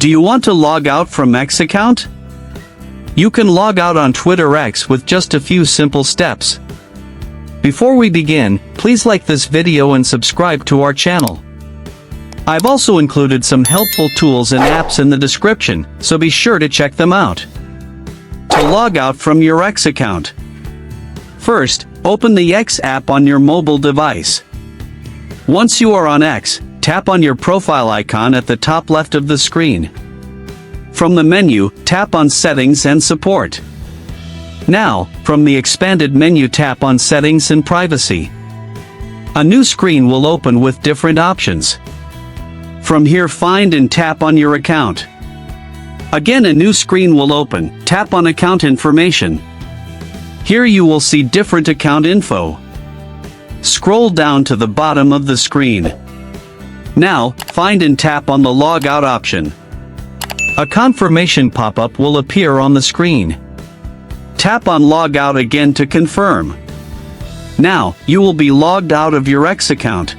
Do you want to log out from X account? You can log out on Twitter X with just a few simple steps. Before we begin, please like this video and subscribe to our channel. I've also included some helpful tools and apps in the description, so be sure to check them out. To log out from your X account. First, open the X app on your mobile device. Once you are on X, tap on your profile icon at the top left of the screen. From the menu, tap on Settings and Support. Now, from the expanded menu, tap on Settings and Privacy. A new screen will open with different options. From here, find and tap on your account. Again, a new screen will open. Tap on Account Information. Here you will see different account info. Scroll down to the bottom of the screen. Now, find and tap on the Log Out option. A confirmation pop-up will appear on the screen. Tap on Log Out again to confirm. Now, you will be logged out of your X account.